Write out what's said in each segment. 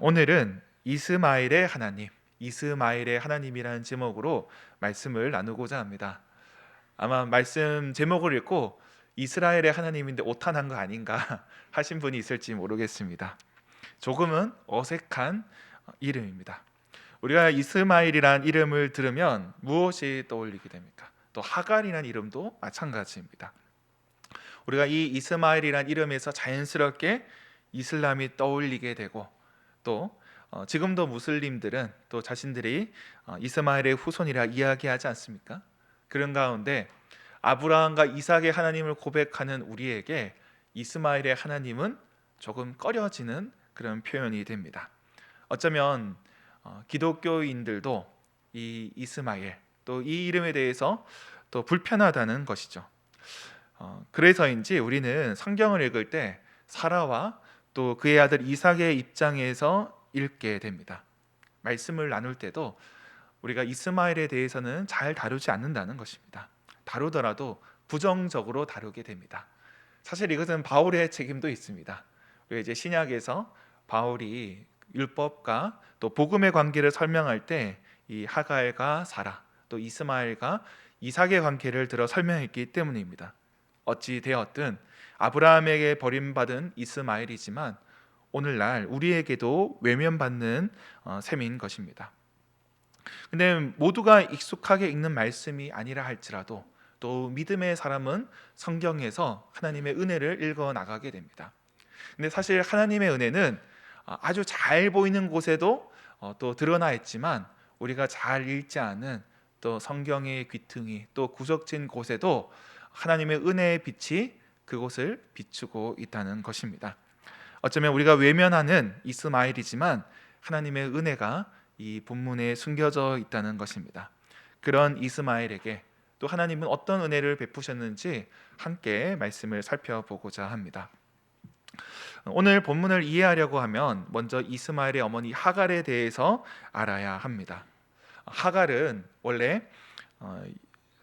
오늘은 이스마엘의 하나님, 이스마엘의 하나님이라는 제목으로 말씀을 나누고자 합니다. 아마 말씀 제목을 읽고 이스라엘의 하나님인데 오탄한 거 아닌가 하신 분이 있을지 모르겠습니다. 조금은 어색한 이름입니다. 우리가 이스마엘이란 이름을 들으면 무엇이 떠올리게 됩니까? 또 하갈이라는 이름도 마찬가지입니다. 우리가 이 이스마엘이란 이름에서 자연스럽게 이슬람이 떠올리게 되고 또 지금도 무슬림들은 또 자신들이 이스마엘의 후손이라 이야기하지 않습니까? 그런 가운데 아브라함과 이삭의 하나님을 고백하는 우리에게 이스마엘의 하나님은 조금 꺼려지는 그런 표현이 됩니다. 어쩌면 기독교인들도 이 이스마엘 또 이 이름에 대해서 또 불편하다는 것이죠. 그래서인지 우리는 성경을 읽을 때 사라와 또 그의 아들 이삭의 입장에서 읽게 됩니다. 말씀을 나눌 때도 우리가 이스마엘에 대해서는 잘 다루지 않는다는 것입니다. 다루더라도 부정적으로 다루게 됩니다. 사실 이것은 바울의 책임도 있습니다. 우리가 이제 신약에서 바울이 율법과 또 복음의 관계를 설명할 때 이 하갈과 사라 또 이스마엘과 이삭의 관계를 들어 설명했기 때문입니다. 어찌 되었든 아브라함에게 버림받은 이스마엘이지만 오늘날 우리에게도 외면받는 셈인 것입니다. 근데 모두가 익숙하게 읽는 말씀이 아니라 할지라도 또 믿음의 사람은 성경에서 하나님의 은혜를 읽어 나가게 됩니다. 근데 사실 하나님의 은혜는 아주 잘 보이는 곳에도 또 드러나 있지만 우리가 잘 읽지 않은 또 성경의 귀퉁이 또 구석진 곳에도 하나님의 은혜의 빛이 그곳을 비추고 있다는 것입니다. 어쩌면 우리가 외면하는 이스마엘이지만 하나님의 은혜가 이 본문에 숨겨져 있다는 것입니다. 그런 이스마엘에게 또 하나님은 어떤 은혜를 베푸셨는지 함께 말씀을 살펴보고자 합니다. 오늘 본문을 이해하려고 하면 먼저 이스마엘의 어머니 하갈에 대해서 알아야 합니다. 하갈은 원래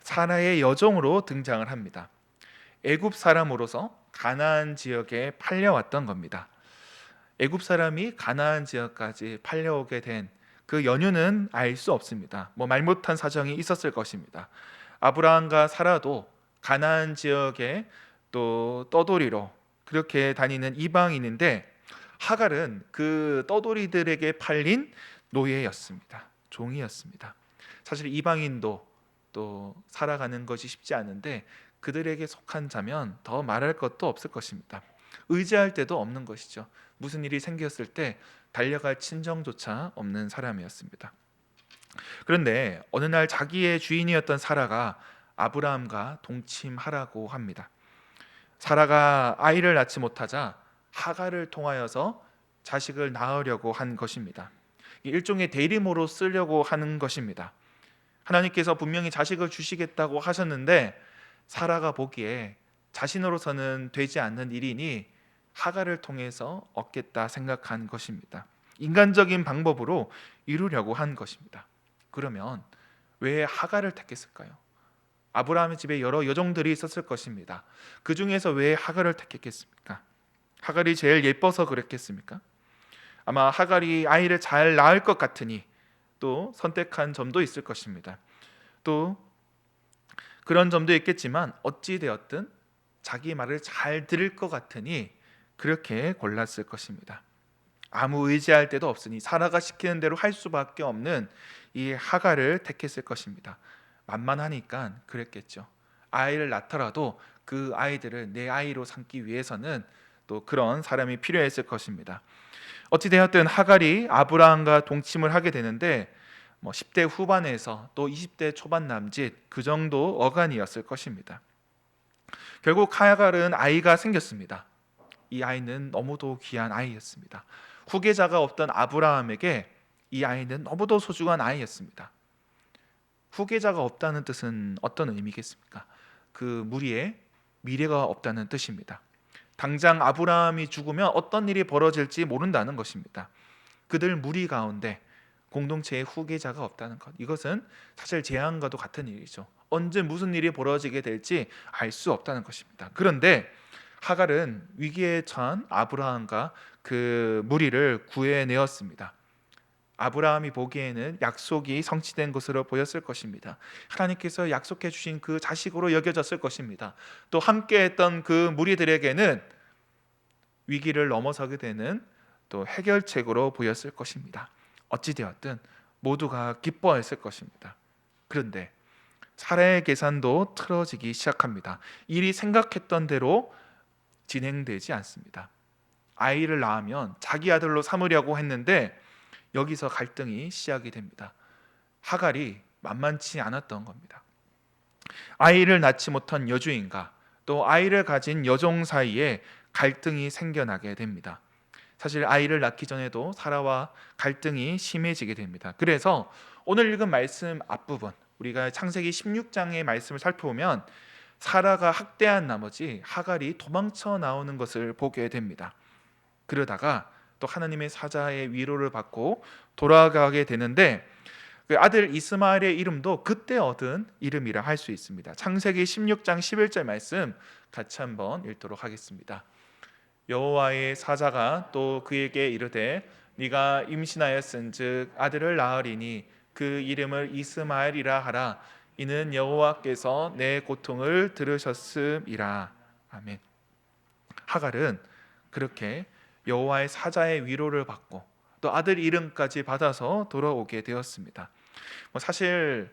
사라의 여종으로 등장을 합니다. 애굽 사람으로서 가나안 지역에 팔려왔던 겁니다. 애굽 사람이 가나안 지역까지 팔려오게 된 그 연유는 알 수 없습니다. 말 못한 사정이 있었을 것입니다. 아브라함과 사라도 가나안 지역에 또 떠돌이로 그렇게 다니는 이방인인데 하갈은 그 떠돌이들에게 팔린 노예였습니다. 종이었습니다. 사실 이방인도 또 살아가는 것이 쉽지 않은데 그들에게 속한 자면 더 말할 것도 없을 것입니다. 의지할 데도 없는 것이죠. 무슨 일이 생겼을 때 달려갈 친정조차 없는 사람이었습니다. 그런데 어느 날 자기의 주인이었던 사라가 아브라함과 동침하라고 합니다. 사라가 아이를 낳지 못하자 하갈을 통하여서 자식을 낳으려고 한 것입니다. 일종의 대리모로 쓰려고 하는 것입니다. 하나님께서 분명히 자식을 주시겠다고 하셨는데 사라가 보기에 자신으로서는 되지 않는 일이니 하갈을 통해서 얻겠다 생각한 것입니다. 인간적인 방법으로 이루려고 한 것입니다. 그러면 왜 하갈을 택했을까요? 아브라함의 집에 여러 여종들이 있었을 것입니다. 그 중에서 왜 하갈을 택했겠습니까? 하갈이 제일 예뻐서 그랬겠습니까? 아마 하갈이 아이를 잘 낳을 것 같으니 또 선택한 점도 있을 것입니다. 또 그런 점도 있겠지만 어찌 되었든 자기 말을 잘 들을 것 같으니 그렇게 골랐을 것입니다. 아무 의지할 데도 없으니 사라가 시키는 대로 할 수밖에 없는 이 하갈을 택했을 것입니다. 만만하니까 그랬겠죠. 아이를 낳더라도 그 아이들을 내 아이로 삼기 위해서는 또 그런 사람이 필요했을 것입니다. 어찌 되었든 하갈이 아브라함과 동침을 하게 되는데 10대 후반에서 또 20대 초반 남짓 그 정도 어간이었을 것입니다. 결국 하갈은 아이가 생겼습니다. 이 아이는 너무도 귀한 아이였습니다. 후계자가 없던 아브라함에게 이 아이는 너무도 소중한 아이였습니다. 후계자가 없다는 뜻은 어떤 의미겠습니까? 그 무리에 미래가 없다는 뜻입니다. 당장 아브라함이 죽으면 어떤 일이 벌어질지 모른다는 것입니다. 그들 무리 가운데 공동체의 후계자가 없다는 것, 이것은 사실 재앙과도 같은 일이죠. 언제 무슨 일이 벌어지게 될지 알 수 없다는 것입니다. 그런데 하갈은 위기에 처한 아브라함과 그 무리를 구해내었습니다. 아브라함이 보기에는 약속이 성취된 것으로 보였을 것입니다. 하나님께서 약속해 주신 그 자식으로 여겨졌을 것입니다. 또 함께했던 그 무리들에게는 위기를 넘어서게 되는 또 해결책으로 보였을 것입니다. 어찌되었든 모두가 기뻐했을 것입니다. 그런데 사라의 계산도 틀어지기 시작합니다. 일이 생각했던 대로 진행되지 않습니다. 아이를 낳으면 자기 아들로 삼으려고 했는데 여기서 갈등이 시작이 됩니다. 하갈이 만만치 않았던 겁니다. 아이를 낳지 못한 여주인과 또 아이를 가진 여종 사이에 갈등이 생겨나게 됩니다. 사실 아이를 낳기 전에도 사라와 갈등이 심해지게 됩니다. 그래서 오늘 읽은 말씀 앞부분, 우리가 창세기 16장의 말씀을 살펴보면 사라가 학대한 나머지 하갈이 도망쳐 나오는 것을 보게 됩니다. 그러다가 또 하나님의 사자의 위로를 받고 돌아가게 되는데 그 아들 이스마엘의 이름도 그때 얻은 이름이라 할 수 있습니다. 창세기 16장 11절 말씀 같이 한번 읽도록 하겠습니다. 여호와의 사자가 또 그에게 이르되 네가 임신하였은즉 아들을 낳으리니 그 이름을 이스마엘이라 하라. 이는 여호와께서 내 고통을 들으셨음이라. 아멘. 하갈은 그렇게 여호와의 사자의 위로를 받고 또 아들 이름까지 받아서 돌아오게 되었습니다. 사실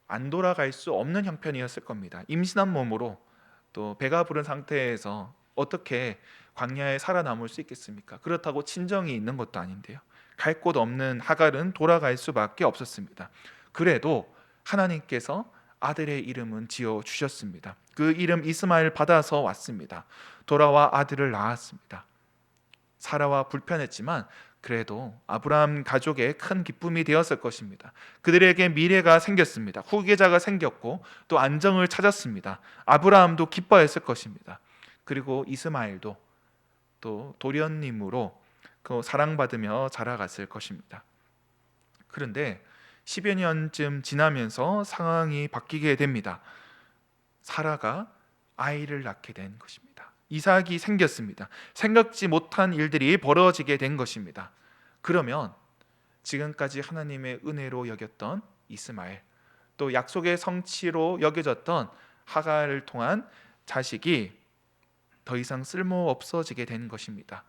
안 돌아갈 수 없는 형편이었을 겁니다. 임신한 몸으로 또 배가 부른 상태에서 어떻게 광야에 살아남을 수 있겠습니까? 그렇다고 친정이 있는 것도 아닌데요. 갈 곳 없는 하갈은 돌아갈 수밖에 없었습니다. 그래도 하나님께서 아들의 이름은 지어 주셨습니다. 그 이름 이스마엘 받아서 왔습니다. 돌아와 아들을 낳았습니다. 사라와 불편했지만 그래도 아브라함 가족의 큰 기쁨이 되었을 것입니다. 그들에게 미래가 생겼습니다. 후계자가 생겼고 또 안정을 찾았습니다. 아브라함도 기뻐했을 것입니다. 그리고 이스마엘도 또 도련님으로 그 사랑받으며 자라갔을 것입니다. 그런데 10여 년쯤 지나면서 상황이 바뀌게 됩니다. 사라가 아이를 낳게 된 것입니다. 이삭이 생겼습니다. 생각지 못한 일들이 벌어지게 된 것입니다. 그러면 지금까지 하나님의 은혜로 여겼던 이스마엘, 또 약속의 성취로 여겨졌던 하갈을 통한 자식이 더 이상 쓸모 없어지게 된 것입니다.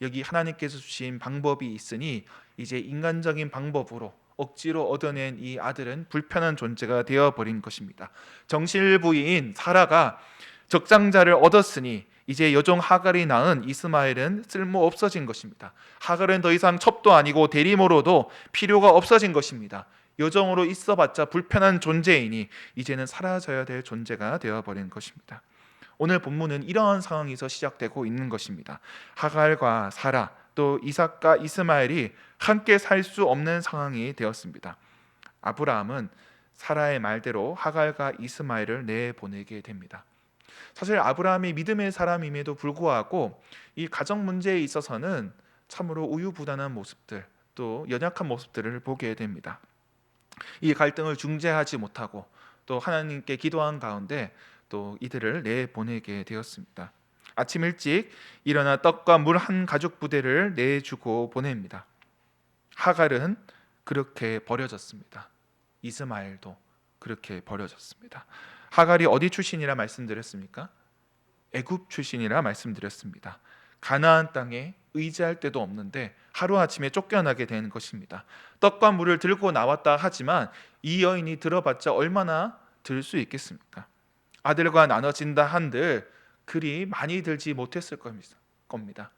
여기 하나님께서 주신 방법이 있으니 이제 인간적인 방법으로 억지로 얻어낸 이 아들은 불편한 존재가 되어버린 것입니다. 정실부인 사라가 적장자를 얻었으니 이제 여종 하갈이 낳은 이스마엘은 쓸모 없어진 것입니다. 하갈은 더 이상 첩도 아니고 대리모로도 필요가 없어진 것입니다. 여종으로 있어봤자 불편한 존재이니 이제는 사라져야 될 존재가 되어버린 것입니다. 오늘 본문은 이러한 상황에서 시작되고 있는 것입니다. 하갈과 사라 또 이삭과 이스마엘이 함께 살 수 없는 상황이 되었습니다. 아브라함은 사라의 말대로 하갈과 이스마엘을 내보내게 됩니다. 사실 아브라함이 믿음의 사람임에도 불구하고 이 가정 문제에 있어서는 참으로 우유부단한 모습들 또 연약한 모습들을 보게 됩니다. 이 갈등을 중재하지 못하고 또 하나님께 기도한 가운데 또 이들을 내보내게 되었습니다. 아침 일찍 일어나 떡과 물 한 가죽 부대를 내주고 보냅니다. 하갈은 그렇게 버려졌습니다. 이스마엘도 그렇게 버려졌습니다. 하갈이 어디 출신이라 말씀드렸습니까? 애굽 출신이라 말씀드렸습니다. 가나안 땅에 의지할 데도 없는데 하루아침에 쫓겨나게 된 것입니다. 떡과 물을 들고 나왔다 하지만 이 여인이 들어봤자 얼마나 들 수 있겠습니까? 아들과 나눠진다 한들 그리 많이 들지 못했을 겁니다.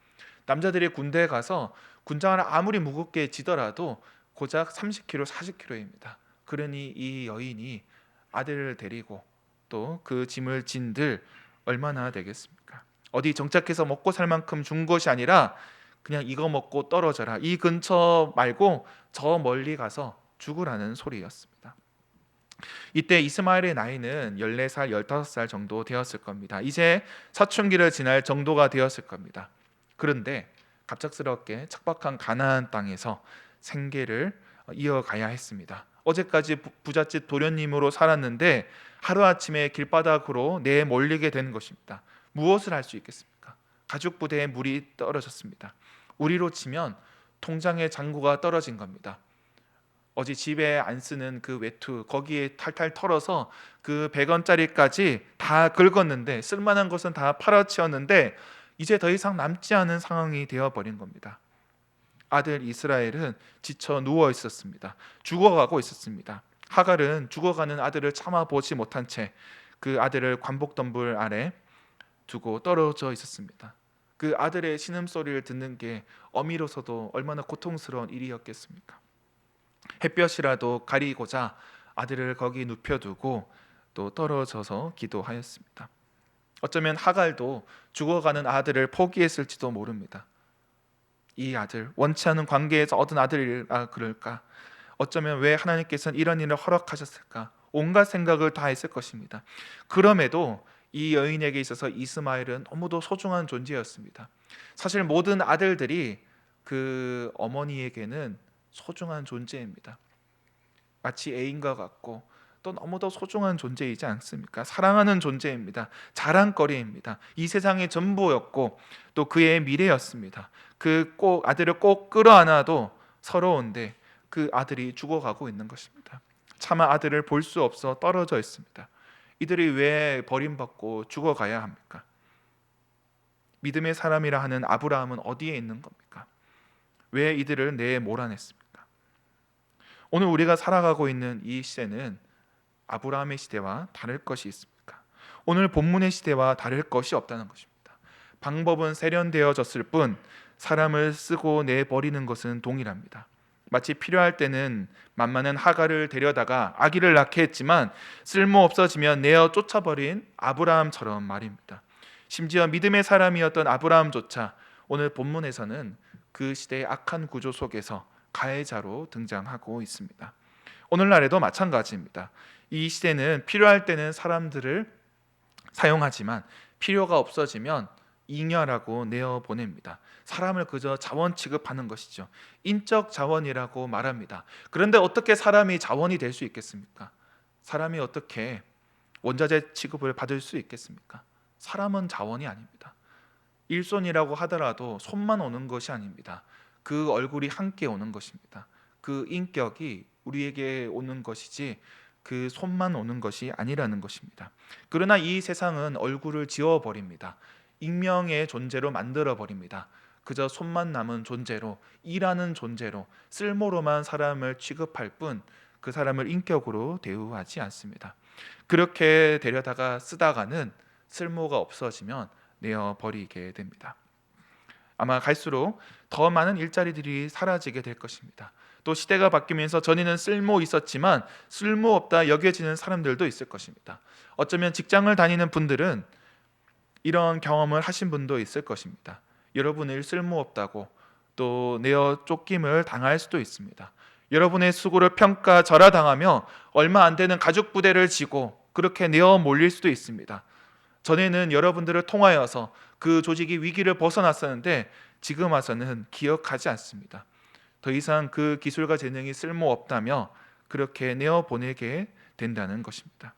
남자들이 군대에 가서 군장을 아무리 무겁게 지더라도 고작 30kg, 40kg입니다. 그러니 이 여인이 아들을 데리고 또 그 짐을 진들 얼마나 되겠습니까? 어디 정착해서 먹고 살 만큼 준 것이 아니라 그냥 이거 먹고 떨어져라. 이 근처 말고 저 멀리 가서 죽으라는 소리였습니다. 이때 이스마엘의 나이는 14살, 15살 정도 되었을 겁니다. 이제 사춘기를 지날 정도가 되었을 겁니다. 그런데 갑작스럽게 척박한 가나안 땅에서 생계를 이어가야 했습니다. 어제까지 부잣집 도련님으로 살았는데 하루아침에 길바닥으로 내몰리게 된 것입니다. 무엇을 할 수 있겠습니까? 가죽 부대에 물이 떨어졌습니다. 우리로 치면 통장에 잔고가 떨어진 겁니다. 어제 집에 안 쓰는 그 외투 거기에 탈탈 털어서 그 100원짜리까지 다 긁었는데 쓸만한 것은 다 팔아치웠는데 이제 더 이상 남지 않은 상황이 되어버린 겁니다. 아들 이스라엘은 지쳐 누워 있었습니다. 죽어가고 있었습니다. 하갈은 죽어가는 아들을 참아보지 못한 채 그 아들을 관복덤불 아래 두고 떨어져 있었습니다. 그 아들의 신음소리를 듣는 게 어미로서도 얼마나 고통스러운 일이었겠습니까? 햇볕이라도 가리고자 아들을 거기 눕혀두고 또 떨어져서 기도하였습니다. 어쩌면 하갈도 죽어가는 아들을 포기했을지도 모릅니다. 이 아들, 원치 않은 관계에서 얻은 아들이라 그럴까? 어쩌면 왜 하나님께서는 이런 일을 허락하셨을까? 온갖 생각을 다 했을 것입니다. 그럼에도 이 여인에게 있어서 이스마엘은 너무도 소중한 존재였습니다. 사실 모든 아들들이 그 어머니에게는 소중한 존재입니다. 마치 애인과 같고 또 너무도 소중한 존재이지 않습니까? 사랑하는 존재입니다. 자랑거리입니다. 이 세상의 전부였고 또 그의 미래였습니다. 그 꼭 아들을 꼭 끌어안아도 서러운데 그 아들이 죽어가고 있는 것입니다. 차마 아들을 볼 수 없어 떨어져 있습니다. 이들이 왜 버림받고 죽어가야 합니까? 믿음의 사람이라 하는 아브라함은 어디에 있는 겁니까? 왜 이들을 내에 몰아냈습니까? 오늘 우리가 살아가고 있는 이 시대는 아브라함의 시대와 다를 것이 있습니까? 오늘 본문의 시대와 다를 것이 없다는 것입니다. 방법은 세련되어졌을 뿐 사람을 쓰고 내버리는 것은 동일합니다. 마치 필요할 때는 만만한 하갈을 데려다가 아기를 낳게 했지만 쓸모없어지면 내어 쫓아버린 아브라함처럼 말입니다. 심지어 믿음의 사람이었던 아브라함조차 오늘 본문에서는 그 시대의 악한 구조 속에서 가해자로 등장하고 있습니다. 오늘날에도 마찬가지입니다. 이 시대는 필요할 때는 사람들을 사용하지만 필요가 없어지면 잉여라고 내어보냅니다. 사람을 그저 자원 취급하는 것이죠. 인적 자원이라고 말합니다. 그런데 어떻게 사람이 자원이 될 수 있겠습니까? 사람이 어떻게 원자재 취급을 받을 수 있겠습니까? 사람은 자원이 아닙니다. 일손이라고 하더라도 손만 오는 것이 아닙니다. 그 얼굴이 함께 오는 것입니다. 그 인격이 우리에게 오는 것이지 그 손만 오는 것이 아니라는 것입니다. 그러나 이 세상은 얼굴을 지워버립니다. 익명의 존재로 만들어버립니다. 그저 손만 남은 존재로, 일하는 존재로, 쓸모로만 사람을 취급할 뿐 그 사람을 인격으로 대우하지 않습니다. 그렇게 데려다가 쓰다가는 쓸모가 없어지면 내어버리게 됩니다. 아마 갈수록 더 많은 일자리들이 사라지게 될 것입니다. 또 시대가 바뀌면서 전에는 쓸모 있었지만 쓸모없다 여겨지는 사람들도 있을 것입니다. 어쩌면 직장을 다니는 분들은 이런 경험을 하신 분도 있을 것입니다. 여러분을 쓸모없다고 또 내어 쫓김을 당할 수도 있습니다. 여러분의 수고를 평가절하당하며 얼마 안 되는 가죽 부대를 지고 그렇게 내어 몰릴 수도 있습니다. 전에는 여러분들을 통하여서 그 조직이 위기를 벗어났었는데 지금 와서는 기억하지 않습니다. 더 이상 그 기술과 재능이 쓸모없다며 그렇게 내어보내게 된다는 것입니다.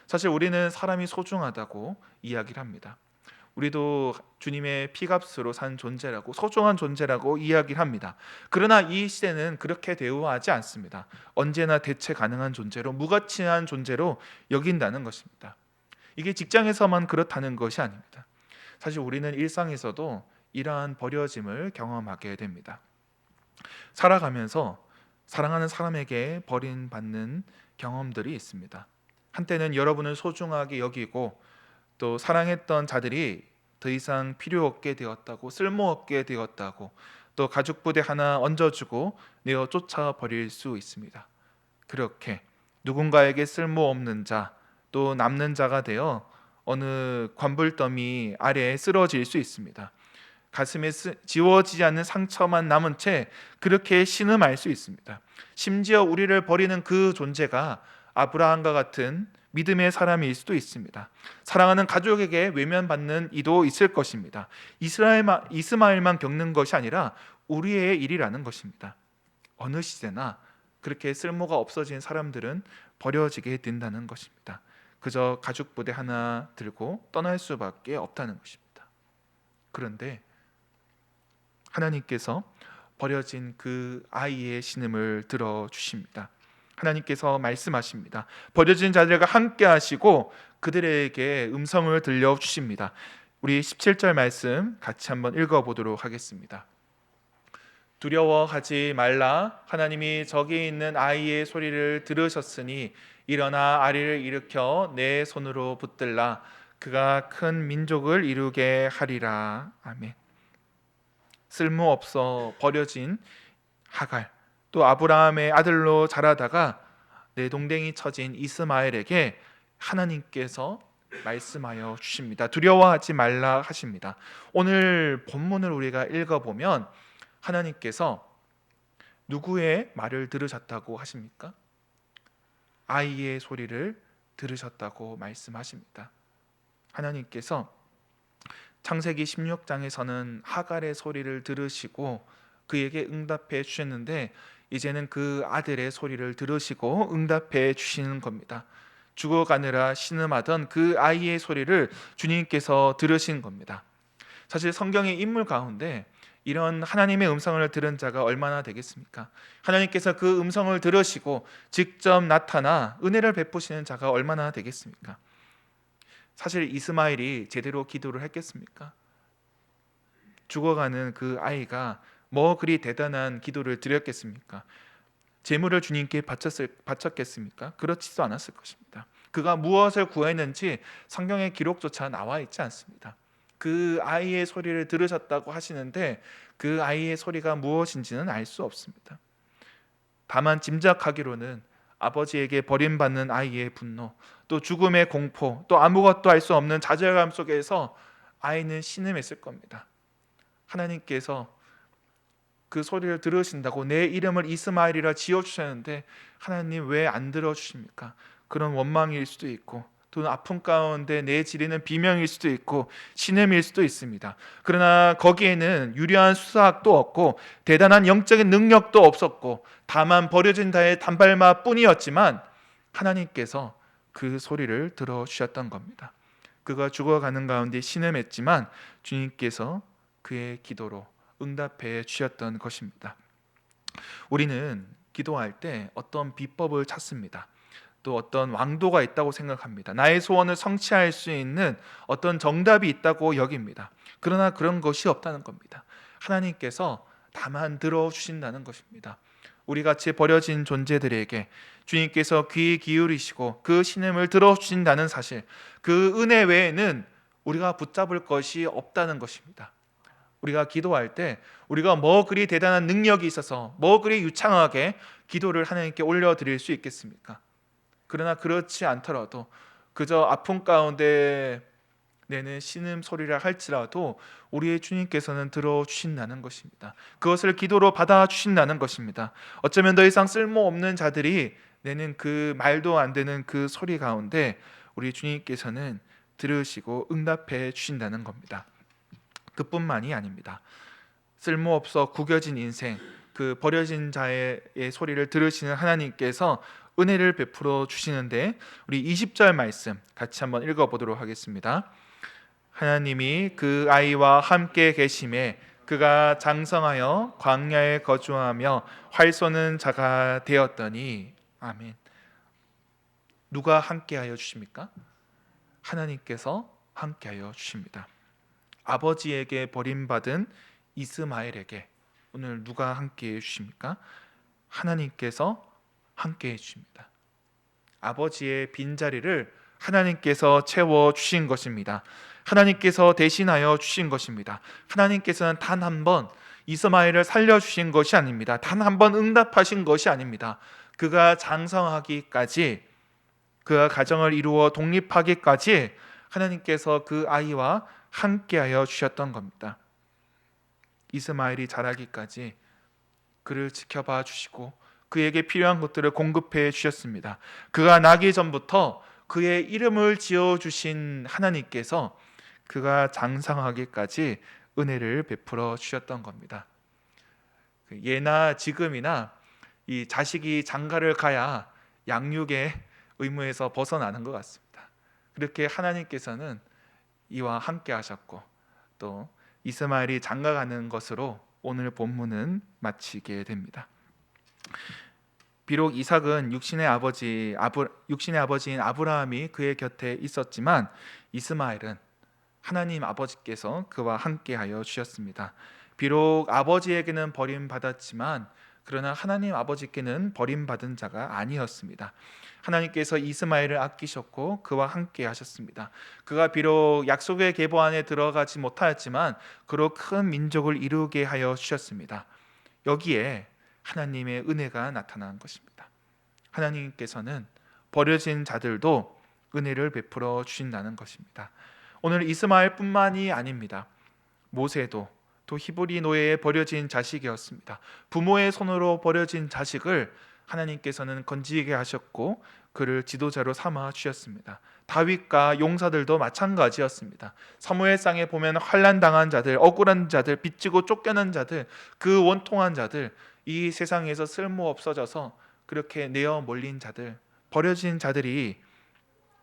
사실 우리는 사람이 소중하다고 이야기를 합니다. 우리도 주님의 피값으로 산 존재라고, 소중한 존재라고 이야기를 합니다. 그러나 이 시대는 그렇게 대우하지 않습니다. 언제나 대체 가능한 존재로, 무가치한 존재로 여긴다는 것입니다. 이게 직장에서만 그렇다는 것이 아닙니다. 사실 우리는 일상에서도 이러한 버려짐을 경험하게 됩니다. 살아가면서 사랑하는 사람에게 버림받는 경험들이 있습니다. 한때는 여러분을 소중하게 여기고 또 사랑했던 자들이 더 이상 필요 없게 되었다고, 쓸모없게 되었다고, 또 가죽 부대 하나 얹어주고 내어 쫓아버릴 수 있습니다. 그렇게 누군가에게 쓸모없는 자, 또 남는 자가 되어 어느 관불더미 아래에 쓰러질 수 있습니다. 가슴에 지워지지 않는 상처만 남은 채 그렇게 신음할 수 있습니다. 심지어 우리를 버리는 그 존재가 아브라함과 같은 믿음의 사람일 수도 있습니다. 사랑하는 가족에게 외면받는 이도 있을 것입니다. 이스마엘만 겪는 것이 아니라 우리의 일이라는 것입니다. 어느 시대나 그렇게 쓸모가 없어진 사람들은 버려지게 된다는 것입니다. 그저 가죽 부대 하나 들고 떠날 수밖에 없다는 것입니다. 그런데 하나님께서 버려진 그 아이의 신음을 들어주십니다. 하나님께서 말씀하십니다. 버려진 자들과 함께 하시고 그들에게 음성을 들려주십니다. 우리 17절 말씀 같이 한번 읽어보도록 하겠습니다. 두려워하지 말라. 하나님이 저기 있는 아이의 소리를 들으셨으니 일어나 아이를 일으켜 내 손으로 붙들라. 그가 큰 민족을 이루게 하리라. 아멘. 쓸모없어 버려진 하갈, 또 아브라함의 아들로 자라다가 내동댕이 쳐진 이스마엘에게 하나님께서 말씀하여 주십니다. 두려워하지 말라 하십니다. 오늘 본문을 우리가 읽어보면 하나님께서 누구의 말을 들으셨다고 하십니까? 아이의 소리를 들으셨다고 말씀하십니다. 하나님께서 창세기 16장에서는 하갈의 소리를 들으시고 그에게 응답해 주셨는데 이제는 그 아들의 소리를 들으시고 응답해 주시는 겁니다. 죽어가느라 신음하던 그 아이의 소리를 주님께서 들으신 겁니다. 사실 성경의 인물 가운데 이런 하나님의 음성을 들은 자가 얼마나 되겠습니까? 하나님께서 그 음성을 들으시고 직접 나타나 은혜를 베푸시는 자가 얼마나 되겠습니까? 사실 이스마엘이 제대로 기도를 했겠습니까? 죽어가는 그 아이가 뭐 그리 대단한 기도를 드렸겠습니까? 재물을 주님께 바쳤겠습니까? 그렇지도 않았을 것입니다. 그가 무엇을 구했는지 성경의 기록조차 나와 있지 않습니다. 그 아이의 소리를 들으셨다고 하시는데 그 아이의 소리가 무엇인지는 알 수 없습니다. 다만 짐작하기로는 아버지에게 버림받는 아이의 분노, 또 죽음의 공포, 또 아무것도 알 수 없는 좌절감 속에서 아이는 신음했을 겁니다. 하나님께서 그 소리를 들으신다고 내 이름을 이스마엘이라 지어주셨는데 하나님 왜 안 들어주십니까? 그런 원망일 수도 있고 또는 아픔 가운데 내지르는 비명일 수도 있고 신음일 수도 있습니다. 그러나 거기에는 유려한 수사학도 없고 대단한 영적인 능력도 없었고 다만 버려진 자의 단발마 뿐이었지만 하나님께서 그 소리를 들어주셨던 겁니다. 그가 죽어가는 가운데 신음했지만 주님께서 그의 기도로 응답해 주셨던 것입니다. 우리는 기도할 때 어떤 비법을 찾습니다. 또 어떤 왕도가 있다고 생각합니다. 나의 소원을 성취할 수 있는 어떤 정답이 있다고 여깁니다. 그러나 그런 것이 없다는 겁니다. 하나님께서 다만 들어주신다는 것입니다. 우리 같이 버려진 존재들에게 주님께서 귀 기울이시고 그 신음을 들어주신다는 사실, 그 은혜 외에는 우리가 붙잡을 것이 없다는 것입니다. 우리가 기도할 때 우리가 뭐 그리 대단한 능력이 있어서 뭐 그리 유창하게 기도를 하나님께 올려드릴 수 있겠습니까? 그러나 그렇지 않더라도 그저 아픔 가운데 내는 신음 소리라 할지라도 우리의 주님께서는 들어주신다는 것입니다. 그것을 기도로 받아주신다는 것입니다. 어쩌면 더 이상 쓸모없는 자들이 내는 그 말도 안 되는 그 소리 가운데 우리 주님께서는 들으시고 응답해 주신다는 겁니다. 그뿐만이 아닙니다. 쓸모없어 구겨진 인생, 그 버려진 자의 소리를 들으시는 하나님께서 은혜를 베풀어 주시는데 우리 20절 말씀 같이 한번 읽어보도록 하겠습니다. 하나님이 그 아이와 함께 계심에 그가 장성하여 광야에 거주하며 활 쏘는 자가 되었더니 아멘. 누가 함께하여 주십니까? 하나님께서 함께하여 주십니다. 아버지에게 버림받은 이스마엘에게 오늘 누가 함께해 주십니까? 하나님께서 함께해 주십니다. 아버지의 빈자리를 하나님께서 채워주신 것입니다. 하나님께서 대신하여 주신 것입니다. 하나님께서는 단 한 번 이스마엘을 살려주신 것이 아닙니다. 단 한 번 응답하신 것이 아닙니다. 그가 장성하기까지, 그가 가정을 이루어 독립하기까지 하나님께서 그 아이와 함께하여 주셨던 겁니다. 이스마엘이 자라기까지 그를 지켜봐 주시고 그에게 필요한 것들을 공급해 주셨습니다. 그가 나기 전부터 그의 이름을 지어주신 하나님께서 그가 장성하기까지 은혜를 베풀어 주셨던 겁니다. 예나 지금이나 이 자식이 장가를 가야 양육의 의무에서 벗어나는 것 같습니다. 그렇게 하나님께서는 이와 함께 하셨고 또 이스마엘이 장가가는 것으로 오늘 본문은 마치게 됩니다. 비록 이삭은 육신의 아버지인 아브라함이 그의 곁에 있었지만 이스마엘은 하나님 아버지께서 그와 함께하여 주셨습니다. 비록 아버지에게는 버림받았지만 그러나 하나님 아버지께는 버림받은 자가 아니었습니다. 하나님께서 이스마엘을 아끼셨고 그와 함께 하셨습니다. 그가 비록 약속의 계보 안에 들어가지 못하였지만 그로 큰 민족을 이루게 하여 주셨습니다. 여기에 하나님의 은혜가 나타난 것입니다. 하나님께서는 버려진 자들도 은혜를 베풀어 주신다는 것입니다. 오늘 이스마엘뿐만이 아닙니다. 모세도 또 히브리 노예에 버려진 자식이었습니다. 부모의 손으로 버려진 자식을 하나님께서는 건지게 하셨고 그를 지도자로 삼아 주셨습니다. 다윗과 용사들도 마찬가지였습니다. 사무엘상에 보면 환난 당한 자들, 억울한 자들, 빚지고 쫓겨난 자들, 그 원통한 자들, 이 세상에서 쓸모 없어져서 그렇게 내어 몰린 자들, 버려진 자들이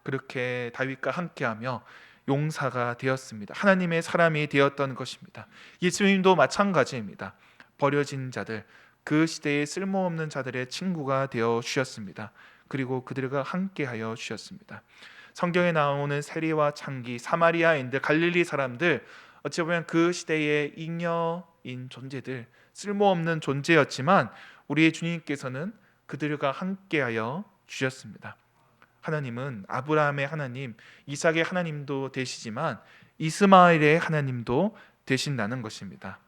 그렇게 다윗과 함께하며 용사가 되었습니다. 하나님의 사람이 되었던 것입니다. 예수님도 마찬가지입니다. 버려진 자들, 그 시대에 쓸모없는 자들의 친구가 되어 주셨습니다. 그리고 그들과 함께하여 주셨습니다. 성경에 나오는 세리와 창기, 사마리아인들, 갈릴리 사람들, 어찌 보면 그 시대의 잉여인 존재들, 쓸모없는 존재였지만 우리 주님께서는 그들과 함께하여 주셨습니다. 하나님은 아브라함의 하나님, 이삭의 하나님도 되시지만 이스마엘의 하나님도 되신다는 것입니다.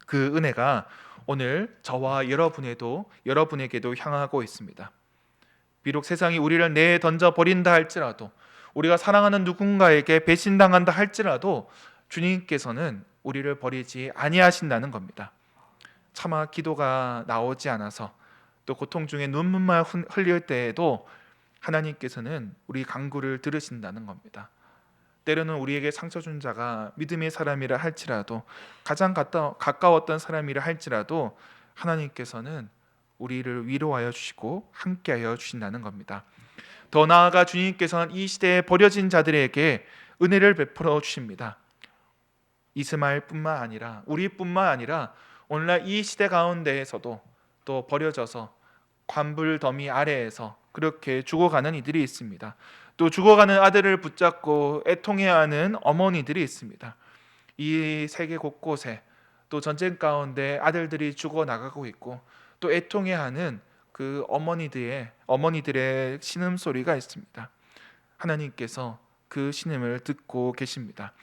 그 은혜가 오늘 저와 여러분에게도 향하고 있습니다. 비록 세상이 우리를 내던져 버린다 할지라도, 우리가 사랑하는 누군가에게 배신당한다 할지라도 주님께서는 우리를 버리지 아니하신다는 겁니다. 차마 기도가 나오지 않아서 또 고통 중에 눈물만 흘릴 때에도 하나님께서는 우리 간구를 들으신다는 겁니다. 때로는 우리에게 상처 준 자가 믿음의 사람이라 할지라도, 가장 가까웠던 사람이라 할지라도 하나님께서는 우리를 위로하여 주시고 함께하여 주신다는 겁니다. 더 나아가 주님께서는 이 시대에 버려진 자들에게 은혜를 베풀어 주십니다. 이스마엘뿐만 아니라 우리뿐만 아니라 오늘날 이 시대 가운데에서도 또 버려져서 관불 더미 아래에서 그렇게 죽어가는 이들이 있습니다. 또 죽어가는 아들을 붙잡고 애통해야 하는 어머니들이 있습니다. 이 세계 곳곳에 또 전쟁 가운데 아들들이 죽어나가고 있고 또 애통해야 하는 그 어머니들의 신음소리가 있습니다. 하나님께서 그 신음을 듣고 계십니다.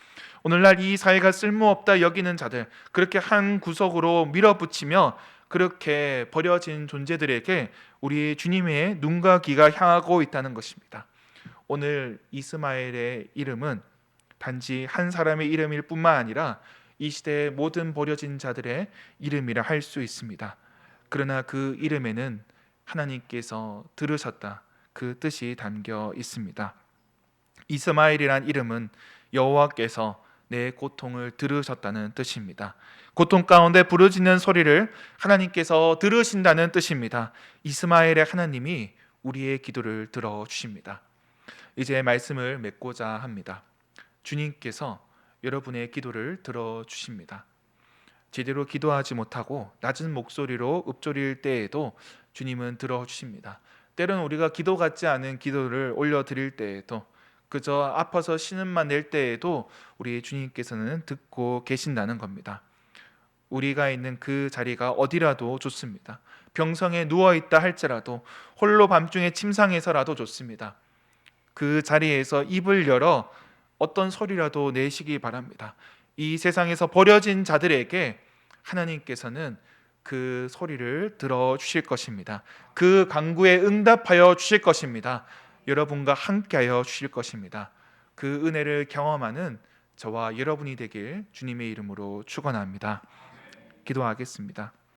오늘날 이 사회가 쓸모없다 여기는 자들, 그렇게 한 구석으로 밀어붙이며 그렇게 버려진 존재들에게 우리 주님의 눈과 귀가 향하고 있다는 것입니다. 오늘 이스마엘의 이름은 단지 한 사람의 이름일 뿐만 아니라 이 시대의 모든 버려진 자들의 이름이라 할 수 있습니다. 그러나 그 이름에는 하나님께서 들으셨다, 그 뜻이 담겨 있습니다. 이스마엘이란 이름은 여호와께서 내 고통을 들으셨다는 뜻입니다. 고통 가운데 부르짖는 소리를 하나님께서 들으신다는 뜻입니다. 이스마엘의 하나님이 우리의 기도를 들어주십니다. 이제 말씀을 맺고자 합니다. 주님께서 여러분의 기도를 들어주십니다. 제대로 기도하지 못하고 낮은 목소리로 읊조릴 때에도 주님은 들어주십니다. 때로는 우리가 기도 같지 않은 기도를 올려드릴 때에도, 그저 아파서 신음만 낼 때에도 우리 주님께서는 듣고 계신다는 겁니다. 우리가 있는 그 자리가 어디라도 좋습니다. 병성에 누워있다 할지라도, 홀로 밤중에 침상에서라도 좋습니다. 그 자리에서 입을 열어 어떤 소리라도 내시기 바랍니다. 이 세상에서 버려진 자들에게 하나님께서는 그 소리를 들어주실 것입니다. 그 간구에 응답하여 주실 것입니다. 여러분과 함께하여 주실 것입니다. 그 은혜를 경험하는 저와 여러분이 되길 주님의 이름으로 축원합니다. 기도하겠습니다.